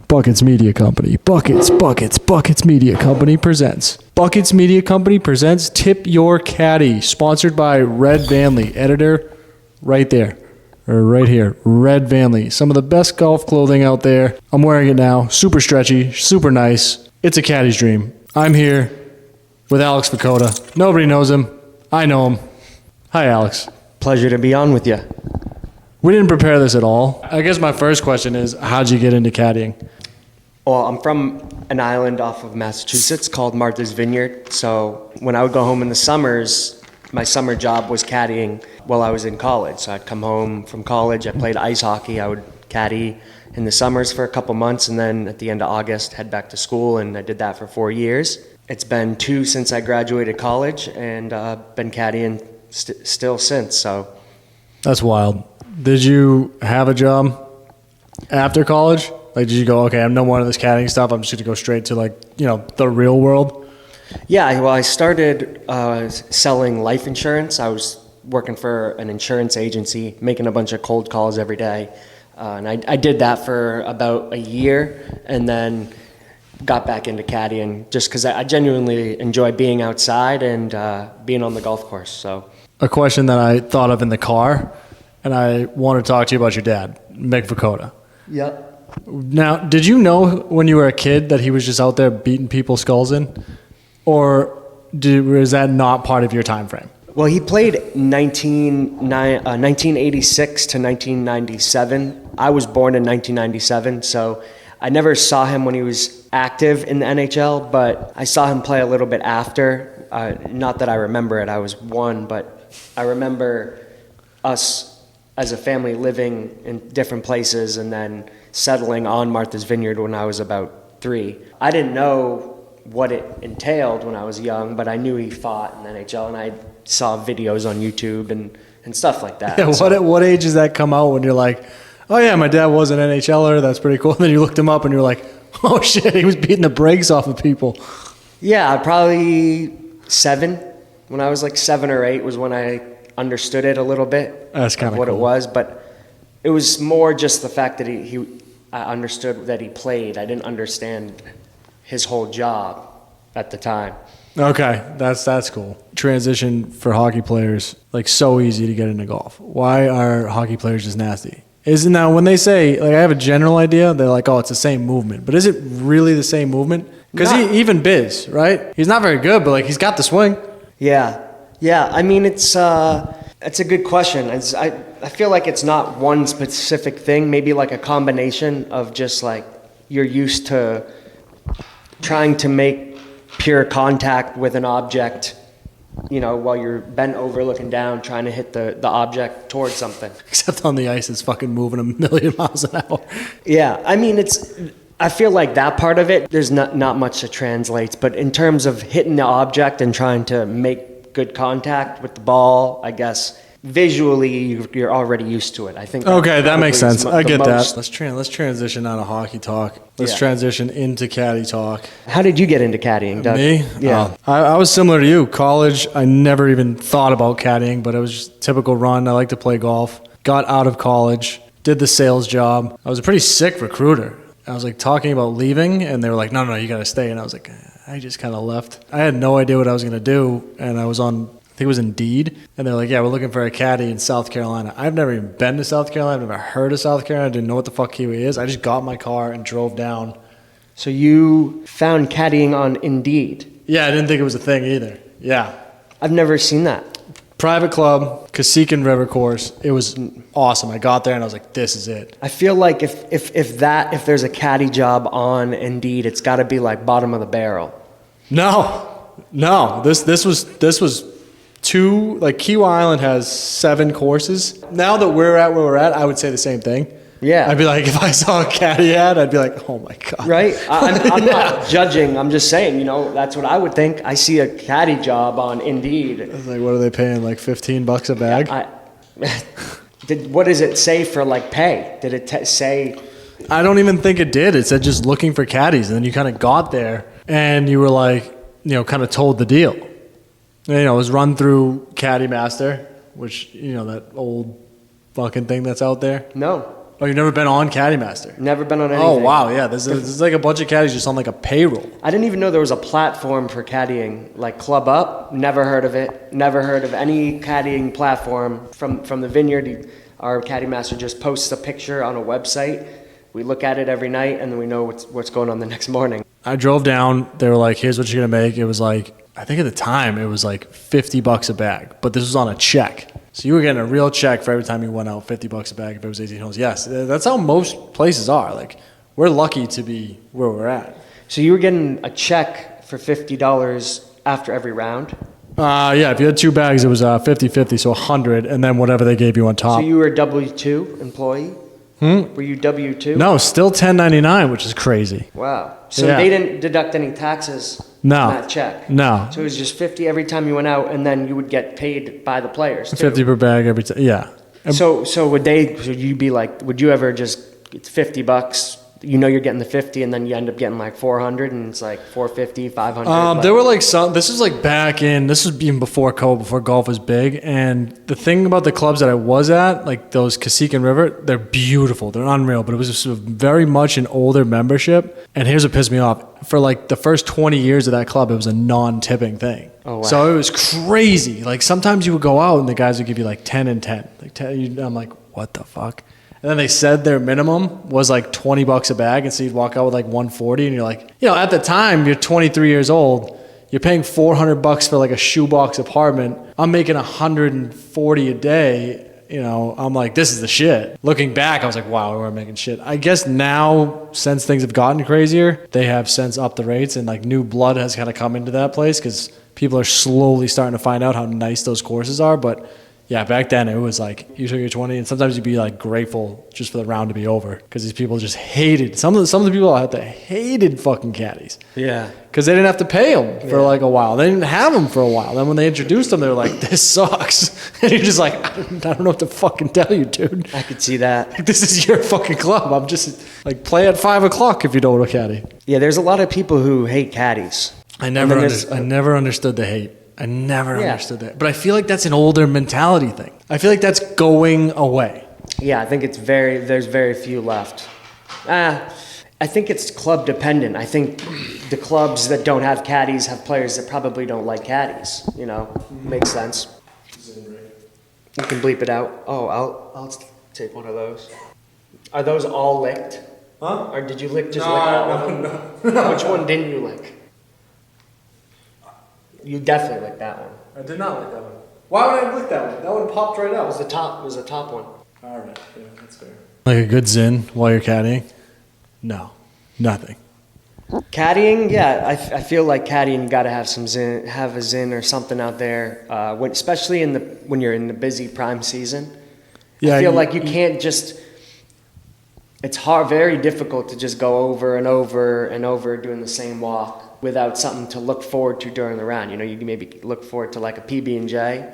Buckets Media Company. Buckets Media Company presents. Buckets Media Company presents Tip Your Caddie, sponsored by Red Vanley. Editor, right there. Or right here. Red Vanley. Some of the best golf clothing out there. I'm wearing it now. Super stretchy, super nice. It's a caddie's dream. I'm here with Alex Vukota. Nobody knows him. I know him. Hi, Alex. Pleasure to be on with you. We didn't prepare this at all. I guess my first question is, how'd you get into caddying? Well, I'm from an island off of Massachusetts called Martha's Vineyard. So when I would go home in the summers, my summer job was caddying while I was in college. So I'd come home from college. I played ice hockey. I would caddy in the summers for a couple months, and then at the end of August, head back to school, and I did that for 4 years. It's been 2 since I graduated college, and been caddying still since. So That's wild. Did you have a job after college? Like, did you go, okay, I'm no more of this caddying stuff. I'm just going to go straight to, the real world? Yeah, well, I started selling life insurance. I was working for an insurance agency, making a bunch of cold calls every day. And I did that for about a year, and then got back into caddying just because I genuinely enjoy being outside and being on the golf course. So, A question that I thought of in the car, and I want to talk to you about your dad, Mick Vukota. Yep. Now, did you know when you were a kid that he was just out there beating people's skulls in? Or was that not part of your time frame? Well, he played 1986 to 1997. I was born in 1997, so I never saw him when he was active in the NHL, but I saw him play a little bit after. Not that I remember it, I was 1, but I remember us as a family living in different places and then settling on Martha's Vineyard when I was about 3. I didn't know what it entailed when I was young, but I knew he fought in the NHL, and I saw videos on YouTube and stuff like that. Yeah, what age does that come out when you're like, oh yeah, my dad was an NHLer, that's pretty cool. And then you looked him up and you're like, oh shit, he was beating the brakes off of people. Yeah, probably 7. When I was like 7 or 8 was when I understood it a little bit. That's kind of what cool. It was, but it was more just the fact that I understood that he played. I didn't understand his whole job at the time. Okay, that's cool. Transition for hockey players, so easy to get into golf. Why are hockey players just nasty? Now when they say, I have a general idea, they're like, oh, it's the same movement. But is it really the same movement? Because even Biz, right? He's not very good, but he's got the swing. Yeah. I mean, it's a good question. I feel like it's not one specific thing. Maybe a combination of just you're used to trying to make pure contact with an object, while you're bent over looking down, trying to hit the object towards something. Except on the ice, it's fucking moving a million miles an hour. Yeah, I mean, I feel like that part of it, there's not much that translates. But in terms of hitting the object and trying to make good contact with the ball, I guess visually you're already used to it. I think. Okay, that makes sense. I get that. Let's transition out of hockey talk. Let's transition into caddy talk. How did you get into caddying, Doug? Me? Yeah. I was similar to you. College, I never even thought about caddying, but it was just a typical run. I like to play golf. Got out of college, did the sales job. I was a pretty sick recruiter. I was talking about leaving, and they were like, no, you got to stay. And I was like, I just kind of left. I had no idea what I was going to do, and I was on, I think it was Indeed, and they're like, yeah, we're looking for a caddy in South Carolina. I've never even been to South Carolina. I've never heard of South Carolina. I didn't know what the fuck Kiwi is. I just got in my car and drove down. So you found caddying on Indeed? Yeah, I didn't think it was a thing either. Yeah. I've never seen that. Private club, Casican River course. It was awesome. I got there and I was like, this is it. I feel like if there's a caddy job on Indeed, it's got to be bottom of the barrel. No. This was 2. Kiwa Island has 7 courses. Now that we're at where we're at, I would say the same thing. Yeah. I'd be like, if I saw a caddy ad, I'd be like, oh my God. Right? I'm not judging. I'm just saying, that's what I would think. I see a caddy job on Indeed. I was like, what are they paying? $15 a bag? What does it say for pay? Did it say? I don't even think it did. It said just looking for caddies. And then you kind of got there and you were kind of told the deal. And, it was run through Caddy Master, which, that old fucking thing that's out there. No. Oh, you've never been on Caddie Master? Never been on anything. Oh, wow, yeah. This is like a bunch of caddies just on like a payroll. I didn't even know there was a platform for caddying, like Club Up. Never heard of it. Never heard of any caddying platform from the Vineyard. Our Caddie Master just posts a picture on a website. We look at it every night, and then we know what's going on the next morning. I drove down. They were like, here's what you're going to make. It was like, I think at the time, it was like $50 a bag. But this was on a check. So you were getting a real check for every time you went out, $50 a bag if it was 18 holes. Yes, that's how most places are. Like, we're lucky to be where we're at. So you were getting a check for $50 after every round? Yeah, if you had 2 bags, it was 50-50, so 100, and then whatever they gave you on top. So you were a W-2 employee? Were you W-2? No, still 1099, which is crazy. Wow. So Yeah. they didn't deduct any taxes No. on that check? No. So it was just 50 every time you went out, and then you would get paid by the players, too? 50 per bag every time, yeah. So would you be like, would you ever just, it's $50, you know you're getting the 50, and then you end up getting like 400, and it's like 450, 500? There were like some, this was like this was even before COVID, before golf was big. And the thing about the clubs that I was at, like those Cacique River, they're beautiful. They're unreal, but it was just very much an older membership. And here's what pissed me off. For like the first 20 years of that club, it was a non-tipping thing. Oh, wow. So it was crazy. Like sometimes you would go out and the guys would give you like 10 and 10. Like 10, I'm like, what the fuck? And then they said their minimum was like $20 a bag, and so you'd walk out with like 140, and you're like, at the time you're 23 years old, you're paying $400 for like a shoebox apartment. I'm making 140 a day. I'm like, this is the shit. Looking back, I was like, wow, we're making shit. I guess now, since things have gotten crazier, they have since upped the rates, and like new blood has kind of come into that place because people are slowly starting to find out how nice those courses are, but. Yeah, back then it was like you took your 20, and sometimes you'd be like grateful just for the round to be over because these people just hated some of the people out there hated fucking caddies. Yeah, because they didn't have to pay them for like a while. They didn't have them for a while. Then when they introduced them, they were like, "This sucks," and you're just like, "I don't know what to fucking tell you, dude." I could see that. This is your fucking club. I'm just like play at 5 o'clock if you don't want a caddy. Yeah, there's a lot of people who hate caddies. I never understood the hate. I never understood that. But I feel like that's an older mentality thing. I feel like that's going away. Yeah, I think there's very few left. I think it's club dependent. I think the clubs that don't have caddies have players that probably don't like caddies. Makes sense. You can bleep it out. Oh, I'll take one of those. Are those all licked? Huh? Or did you lick all of them? No. Which one didn't you lick? You definitely licked that one. I did not lick that one. Why would I lick that one? That one popped right out. It was the top one. All right, yeah, that's fair. Like a good zin while you're caddying? No, nothing. Caddying, yeah, I feel like caddying, you got to have a zin or something out there. Especially when you're in the busy prime season. Yeah, I feel like you can't just. It's hard, very difficult to just go over and over and over doing the same walk without something to look forward to during the round. You can maybe look forward to like a PB&J,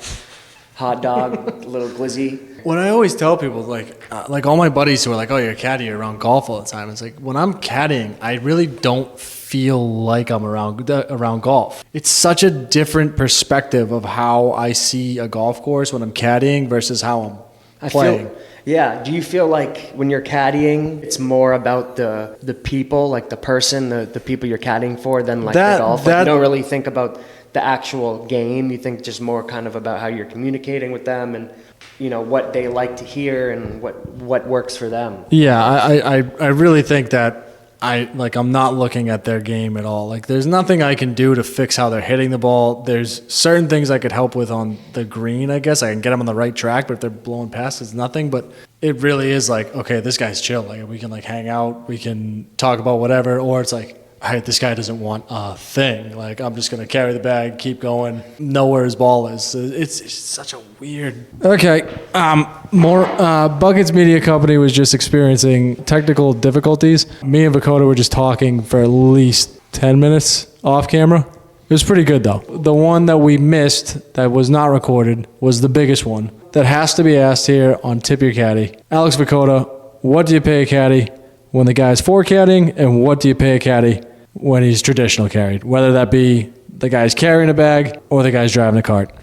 hot dog, a little glizzy. What I always tell people, like all my buddies who are like, oh, you're a caddy, you're around golf all the time. It's like, when I'm caddying, I really don't feel like I'm around golf. It's such a different perspective of how I see a golf course when I'm caddying versus how I'm playing. Yeah. Do you feel like when you're caddying, it's more about the people, like the person, the people you're caddying for than like the golf? Like you don't really think about the actual game. You think just more kind of about how you're communicating with them and, what they like to hear and what works for them. Yeah, I really think that I'm not looking at their game at all. Like there's nothing I can do to fix how they're hitting the ball. There's certain things I could help with on the green, I guess. I can get them on the right track, but if they're blowing past, it's nothing. But it really is like, okay, this guy's chill. Like we can like hang out, we can talk about whatever, or it's like, all right, this guy doesn't want a thing. Like I'm just gonna carry the bag, keep going, know where his ball is. So it's such a weird. Okay, Buckets Media Company was just experiencing technical difficulties. Me and Vukota were just talking for at least 10 minutes off camera. It was pretty good though. The one that we missed that was not recorded was the biggest one that has to be asked here on Tip Your Caddy. Alex Vukota, what do you pay a caddy when the guy's for caddying, and what do you pay a caddy when he's traditional carried, whether that be the guy's carrying a bag or the guy's driving a cart?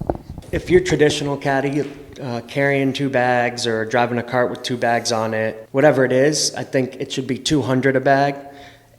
If you're traditional caddy, carrying 2 bags or driving a cart with 2 bags on it, whatever it is, I think it should be 200 a bag.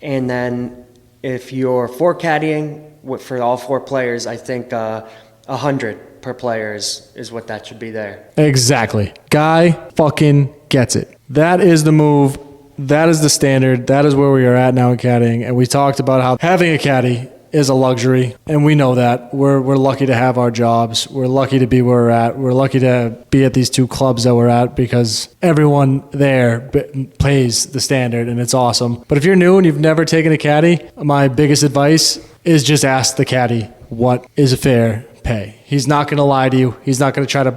And then if you're for caddying for all 4 players, I think 100 per player is what that should be there. Exactly. Guy fucking gets it. That is the move. That is the standard. That is where we are at now in caddying. And we talked about how having a caddy is a luxury, and we know that. We're lucky to have our jobs. We're lucky to be where we're at. We're lucky to be at these 2 clubs that we're at because everyone there plays the standard, and it's awesome. But if you're new and you've never taken a caddy, my biggest advice is just ask the caddy what is a fair pay. He's not going to lie to you. He's not going to try to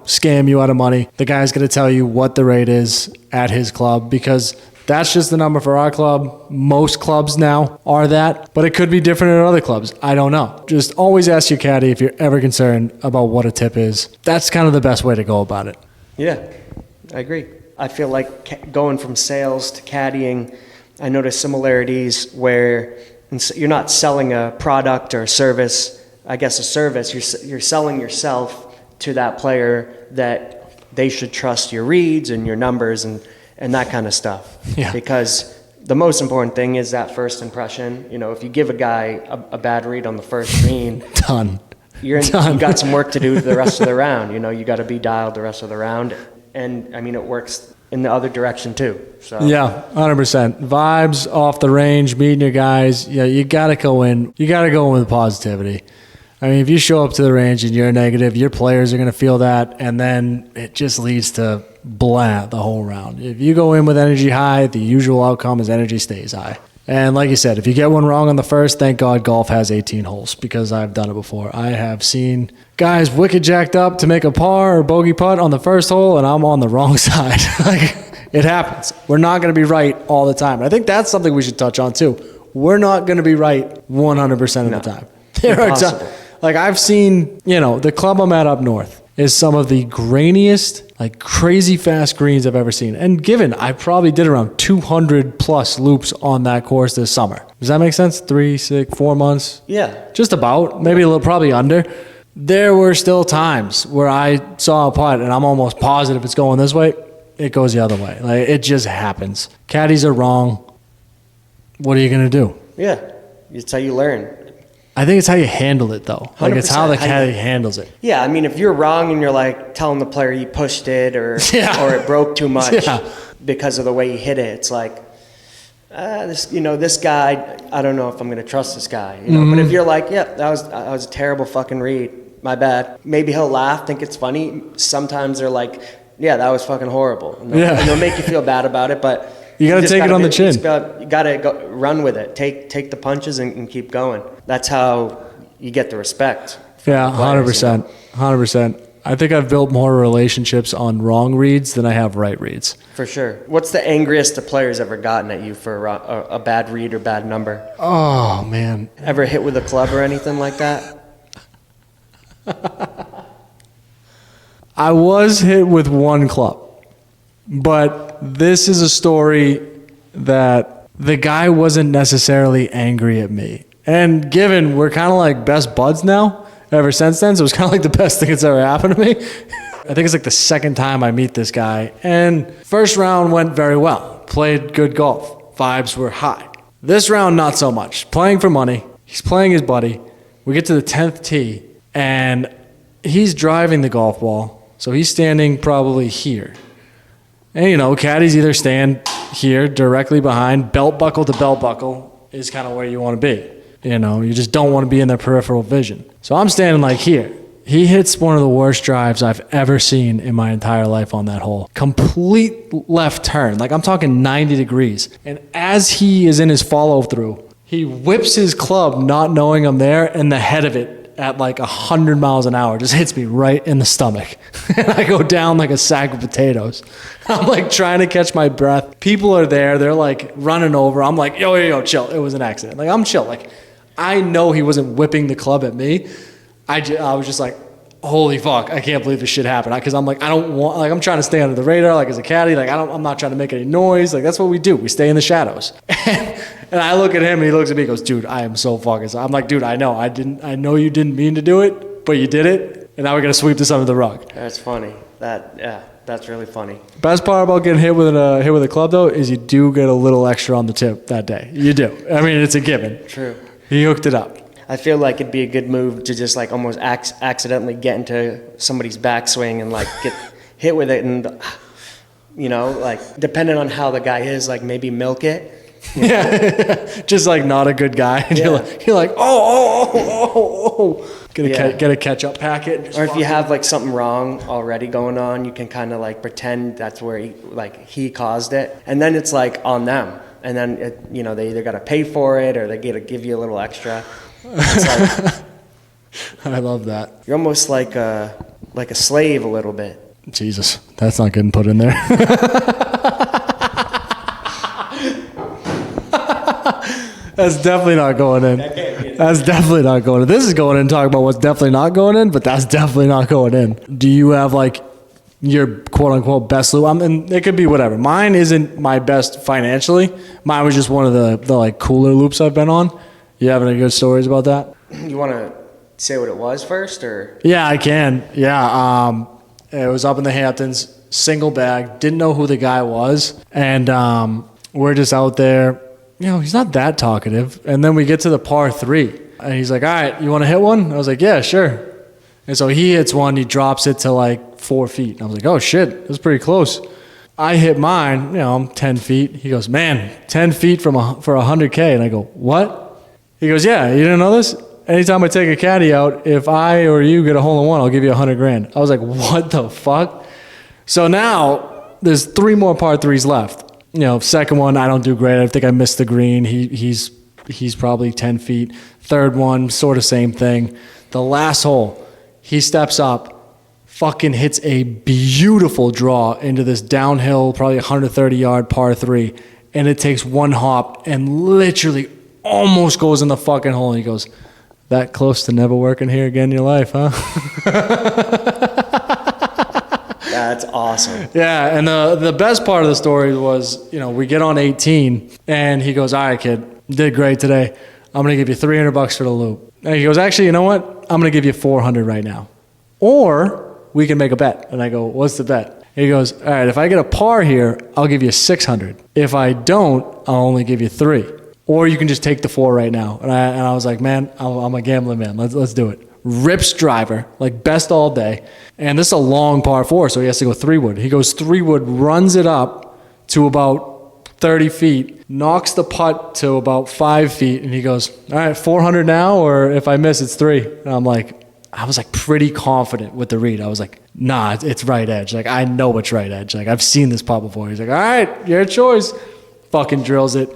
scam you out of money. The guy's going to tell you what the rate is at his club because that's just the number for our club. Most clubs now are that, but it could be different at other clubs. I don't know. Just always ask your caddy if you're ever concerned about what a tip is. That's kind of the best way to go about it. Yeah, I agree. I feel like going from sales to caddying, I notice similarities where you're not selling a product or a service. I guess a service, you're selling yourself to that player that they should trust your reads and your numbers and that kind of stuff. Yeah. Because the most important thing is that first impression. If you give a guy a bad read on the first green, Done. You got some work to do the rest of the round. You got to be dialed the rest of the round. And, it works in the other direction too. So yeah, 100%. Vibes off the range, meeting your guys. Yeah, you got to go in. You got to go in with positivity. I mean, if you show up to the range and you're negative, your players are going to feel that, and then it just leads to blah the whole round. If you go in with energy high, the usual outcome is energy stays high. And like you said, if you get one wrong on the first, thank God golf has 18 holes because I've done it before. I have seen guys wicked jacked up to make a par or bogey putt on the first hole, and I'm on the wrong side. It happens. We're not going to be right all the time. And I think that's something we should touch on too. We're not going to be right 100% of the time. There are times. I've seen, the club I'm at up north is some of the grainiest, crazy fast greens I've ever seen. And given I probably did around 200 plus loops on that course this summer. Does that make sense? 3, 6, 4 months? Yeah. Just about, maybe a little, probably under. There were still times where I saw a putt and I'm almost positive it's going this way. It goes the other way. It just happens. Caddies are wrong. What are you going to do? Yeah. It's how you learn. I think it's how you handle it, though. It's how the caddy handles it. Yeah, if you're wrong and you're telling the player you pushed it or it broke too much because of the way you hit it, it's this guy, I don't know if I'm going to trust this guy. But if you're that was a terrible fucking read, my bad. Maybe he'll laugh, think it's funny. Sometimes they're that was fucking horrible. And they'll make you feel bad about it, but you got to take it on the chin. You got to go run with it. Take the punches and keep going. That's how you get the respect. Yeah, 100%. 100%. I think I've built more relationships on wrong reads than I have right reads. For sure. What's the angriest the player's ever gotten at you for a bad read or bad number? Oh, man. Ever hit with a club or anything like that? I was hit with one club. But this is a story that the guy wasn't necessarily angry at me. And given we're kind of best buds now, ever since then, so it was kind of the best thing that's ever happened to me. I think it's the second time I meet this guy. And first round went very well. Played good golf. Vibes were high. This round, not so much. Playing for money. He's playing his buddy. We get to the 10th tee, and he's driving the golf ball. So he's standing probably here. And, caddies either stand here directly behind, belt buckle to belt buckle is kind of where you want to be. You just don't want to be in their peripheral vision. So I'm standing here. He hits one of the worst drives I've ever seen in my entire life on that hole. Complete left turn. I'm talking 90 degrees. And as he is in his follow through, he whips his club not knowing I'm there, and the head of it at 100 miles an hour just hits me right in the stomach. And I go down like a sack of potatoes. I'm trying to catch my breath. People are there. They're running over. I'm yo, chill. It was an accident. I'm chill. I know he wasn't whipping the club at me. I was just holy fuck, I can't believe this shit happened. Because I'm I don't want, I'm trying to stay under the radar, as a caddy. I'm not trying to make any noise. That's what we do. We stay in the shadows. And I look at him and he looks at me and goes, dude, I am so fucking sorry. I'm dude, I know you didn't mean to do it, but you did it. And now we got to sweep this under the rug. That's funny. That's really funny. Best part about getting hit with a club, though, is you do get a little extra on the tip that day. You do. I mean, it's a given. True. He hooked it up. I feel like it'd be a good move to just like almost accidentally get into somebody's backswing and like get hit with it, and you know, like depending on how the guy is, like maybe milk it. Yeah, just like not a good guy. And Yeah. you're like, oh. Get a catch-up packet. Or if you have like something wrong already going on, you can kind of like pretend that's where he caused it, and then it's like on them, and then they either got to pay for it or they got to give you a little extra. It's like, I love that. you're almost like a slave a little bit. Jesus, that's not getting put in there. That's definitely not going in. That's definitely not going in. This is going in talking about what's definitely not going in, but that's definitely not going in. Do you have like your quote unquote best loop? And it could be whatever. Mine isn't my best financially. Mine was just one of the like cooler loops I've been on. You have any good stories about that? You want to say what it was first, or? Yeah, I can. Yeah. It was up in the Hamptons, single bag, didn't know who the guy was. And we're just out there. He's not that talkative. And then we get to the par 3. And he's like, all right, you want to hit one? I was like, yeah, sure. And so he hits one. He drops it to like 4 feet. And I was like, oh, shit, that's pretty close. I hit mine. I'm 10 feet. He goes, man, 10 feet for 100K. And I go, what? He goes, yeah, you didn't know this? Anytime I take a caddy out, if I or you get a hole-in-one, I'll give you $100,000. I was like, what the fuck? So now there's 3 more par 3s left. Second one, I don't do great. I think I missed the green. He's probably 10 feet. Third one, sort of same thing. The last hole, he steps up, fucking hits a beautiful draw into this downhill, probably 130-yard par 3, and it takes one hop and literally almost goes in the fucking hole. And he goes, that close to never working here again in your life, huh? That's awesome. Yeah, and the best part of the story was, we get on 18, and he goes, all right, kid, did great today. I'm going to give you $300 for the loop. And he goes, actually, you know what? I'm going to give you $400 right now. Or we can make a bet. And I go, what's the bet? And he goes, all right, if I get a par here, I'll give you $600. If I don't, I'll only give you $300. Or you can just take the 4 right now. And I was like, man, I'm a gambling man. Let's do it. Rips driver, like best all day. And this is a long par 4, so he has to go 3-wood. He goes 3-wood, runs it up to about 30 feet, knocks the putt to about 5 feet, and he goes, all right, 400 now, or if I miss, it's 3. And I was like pretty confident with the read. I was like, nah, it's right edge. Like, I know it's right edge. Like, I've seen this putt before. He's like, all right, your choice. Fucking drills it.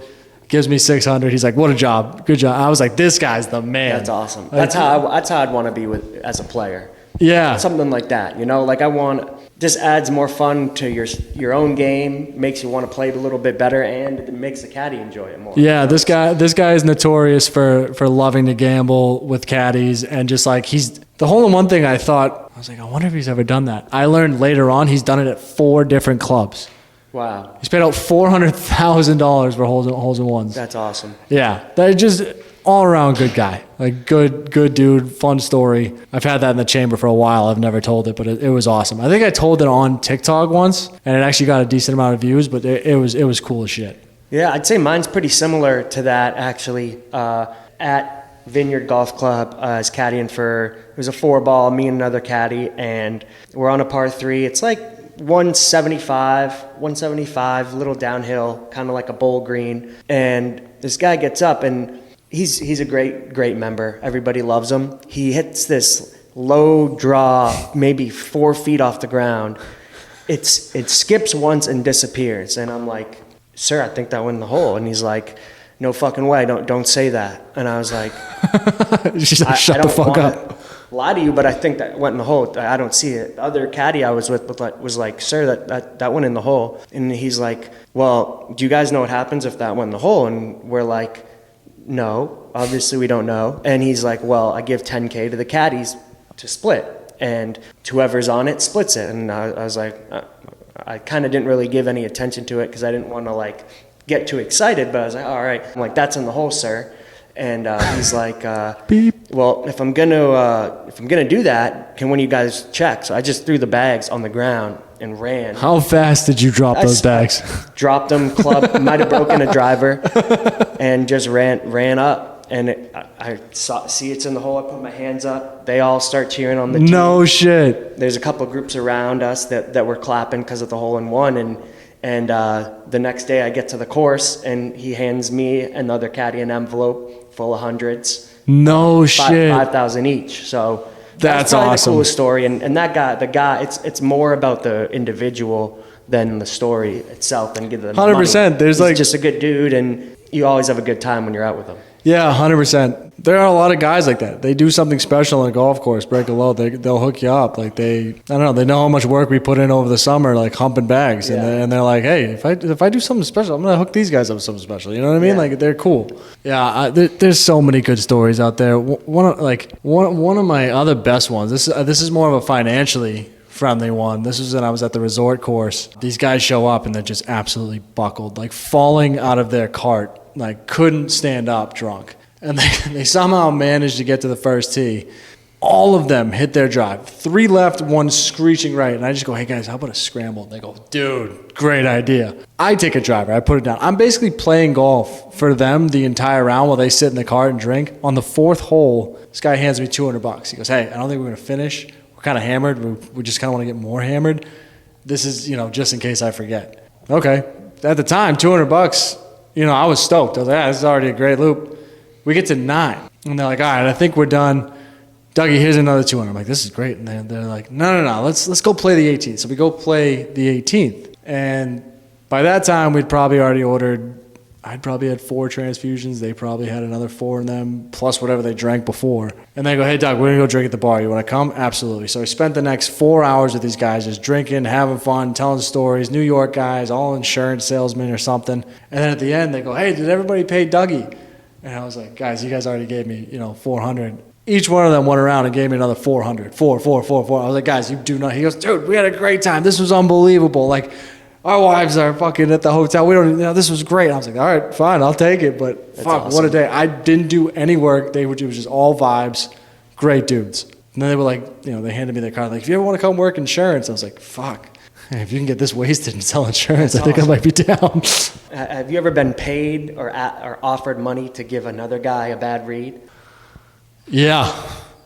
Gives me $600. He's like, what a job. Good job. I was like, this guy's the man. That's awesome. That's how I'd want to be as a player. Yeah. Something like that, like just adds more fun to your own game, makes you want to play it a little bit better, and it makes the caddy enjoy it more. Yeah, this guy is notorious for loving to gamble with caddies, and just like the hole-in-one thing, I was like, I wonder if he's ever done that. I learned later on he's done it at 4 different clubs. Wow. He's paid out $400,000 for holes in ones. That's awesome. Yeah. That just all around good guy. Like good dude, fun story. I've had that in the chamber for a while. I've never told it, but it was awesome. I think I told it on TikTok once, and it actually got a decent amount of views, but it was cool as shit. Yeah, I'd say mine's pretty similar to that actually. At Vineyard Golf Club, as caddying it was a 4-ball, me and another caddy, and we're on a par 3. It's like 175, little downhill, kind of like a bowl green. And this guy gets up, and he's a great member. Everybody loves him. He hits this low draw, maybe 4 feet off the ground. It skips once and disappears. And I'm like, sir, I think that went in the hole. And he's like, no fucking way. Don't say that. And I was like, shut the fuck up. Lie to you, but I think that went in the hole. I don't see it. The other caddy I was with was like, sir, that went in the hole. And he's like, well, do you guys know what happens if that went in the hole? And we're like, no, obviously we don't know. And he's like, well, I give $10K to the caddies to split, and whoever's on it splits it. And I was like, I kind of didn't really give any attention to it because I didn't want to like get too excited, but I was like, all right. I'm like, that's in the hole, sir. And he's like, Beep. well, if I'm gonna do that, can one of you guys check? So I just threw the bags on the ground and ran. How fast did you drop those bags? Dropped them, club, might have broken a driver, and just ran up. And I see it's in the hole. I put my hands up. They all start cheering on the team. No shit. There's a couple of groups around us that were clapping because of the hole in one. And the next day I get to the course, and he hands me another caddy an envelope full of hundreds. No shit. 5,000 each. So that's probably awesome. the coolest story. And that guy, the guy, it's more about the individual than the story itself and give them 100%. He's There's just a good dude, and you always have a good time when you're out with him. Yeah, 100%. There are a lot of guys like that. They do something special on a golf course, break a load. They'll hook you up. Like I don't know. They know how much work we put in over the summer, like humping bags, and they're like, hey, if I do something special, I'm gonna hook these guys up with something special. You know what I mean? Yeah. Like they're cool. Yeah, there's so many good stories out there. One of my other best ones. This is more of a financially friendly one. This was when I was at the resort course. These guys show up and they're just absolutely buckled, like falling out of their cart, like couldn't stand up drunk. And they somehow managed to get to the first tee. All of them hit their drive. 3 left, 1 screeching right. And I just go, hey guys, how about a scramble? And they go, dude, great idea. I take a driver. I put it down. I'm basically playing golf for them the entire round while they sit in the cart and drink. On the 4th hole, this guy hands me $200. He goes, hey, I don't think we're going to finish. We're kind of hammered. We just kind of want to get more hammered. This is, just in case I forget. Okay. At the time, $200, I was stoked. I was like, this is already a great loop. We get to 9. And they're like, all right, I think we're done. Dougie, here's another 200. I'm like, this is great. And they're like, no, let's go play the 18th. So we go play the 18th. And by that time, I'd probably had 4 transfusions. They probably had another 4 in them, plus whatever they drank before. And they go, hey, Doug, we're going to go drink at the bar. You want to come? Absolutely. So I spent the next 4 hours with these guys just drinking, having fun, telling stories, New York guys, all insurance salesmen or something. And then at the end, they go, hey, did everybody pay Dougie? And I was like, guys, you guys already gave me, 400. Each one of them went around and gave me another 400. 4. I was like, guys, you do not. He goes, dude, we had a great time. This was unbelievable. Like, our wives are fucking at the hotel. We don't, this was great. I was like, all right, fine, I'll take it. But That's fuck, awesome. what a day. I didn't do any work. It was just all vibes. Great dudes. And then they were like, they handed me their card. Like, if you ever want to come work insurance, I was like, fuck. If you can get this wasted and sell insurance, I think I might be down. Have you ever been paid or offered money to give another guy a bad read? Yeah,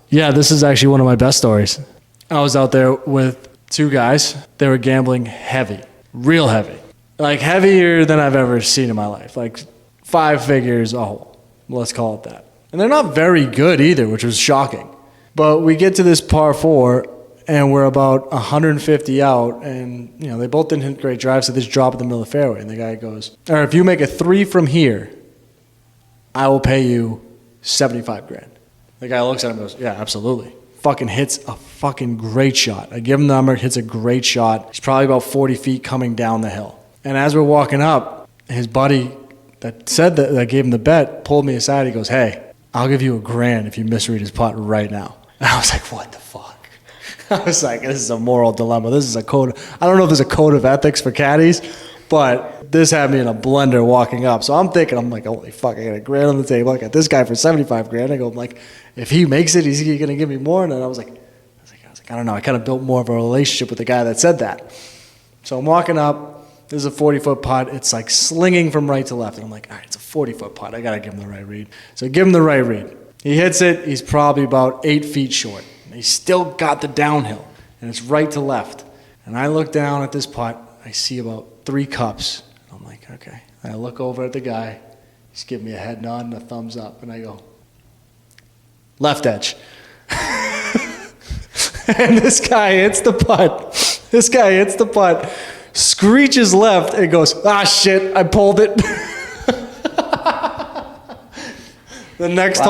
this is actually one of my best stories. I was out there with 2 guys. They were gambling heavy, real heavy. Like heavier than I've ever seen in my life. Like 5 figures a hole, let's call it that. And they're not very good either, which was shocking. But we get to this par 4, and we're about 150 out, and they both didn't hit great drives, so they just drop in the middle of the fairway. And the guy goes, all right, if you make a 3 from here, I will pay you $75,000. The guy looks at him and goes, yeah, absolutely. Fucking hits a fucking great shot. I give him the number, hits a great shot. He's probably about 40 feet coming down the hill. And as we're walking up, his buddy that gave him the bet pulled me aside. He goes, hey, I'll give you $1,000 if you misread his putt right now. And I was like, what the fuck? I was like, this is a moral dilemma. This is a code. I don't know if there's a code of ethics for caddies, but this had me in a blender walking up. So I'm like, holy fuck, I got $1,000 on the table. I got this guy for $75,000. I go, I'm like, if he makes it, is he going to give me more? And then I was like, I don't know. I kind of built more of a relationship with the guy that said that. So I'm walking up. This is a 40-foot putt. It's like slinging from right to left. And I'm like, all right, it's a 40-foot putt. I got to give him the right read. So I give him the right read. He hits it. He's probably about 8 feet short. He's still got the downhill, and it's right to left. And I look down at this putt. I see about 3 cups. I'm like, okay. And I look over at the guy. He's giving me a head nod and a thumbs up. And I go, left edge. And this guy hits the putt. Screeches left and goes, shit, I pulled it. The next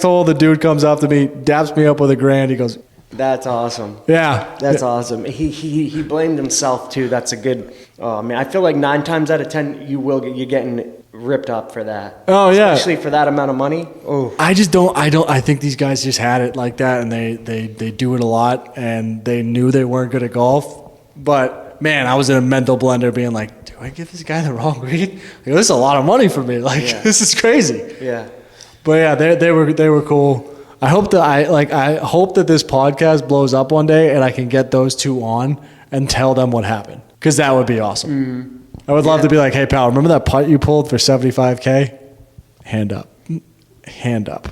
hole, the dude comes up to me, daps me up with $1,000. He goes, that's awesome. Yeah. That's awesome. He blamed himself too. That's a good, I feel like 9 times out of 10, you're getting ripped up for that. Oh yeah. Especially for that amount of money. Oh. I think these guys just had it like that, and they do it a lot, and they knew they weren't good at golf. But man, I was in a mental blender being like, do I give this guy the wrong read? This is a lot of money for me. Like, This is crazy. Yeah. But yeah, they were cool. I hope that this podcast blows up one day and I can get those two on and tell them what happened, because that would be awesome. I would love to be like, hey pal, remember that putt you pulled for $75K? Hand up,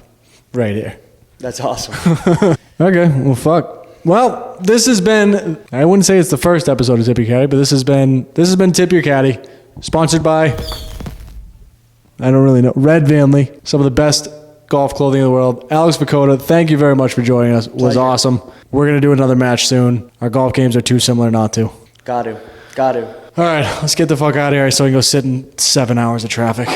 right here. That's awesome. Okay, well fuck. Well, this has been, I wouldn't say it's the first episode of Tip Your Caddy, but this has been Tip Your Caddy, sponsored by, I don't really know, Red Vanley, some of the best golf clothing in the world. Alex Vukota, thank you very much for joining us. It was awesome. We're going to do another match soon. Our golf games are too similar not to. Got to. All right, let's get the fuck out of here so we can go sit in 7 hours of traffic.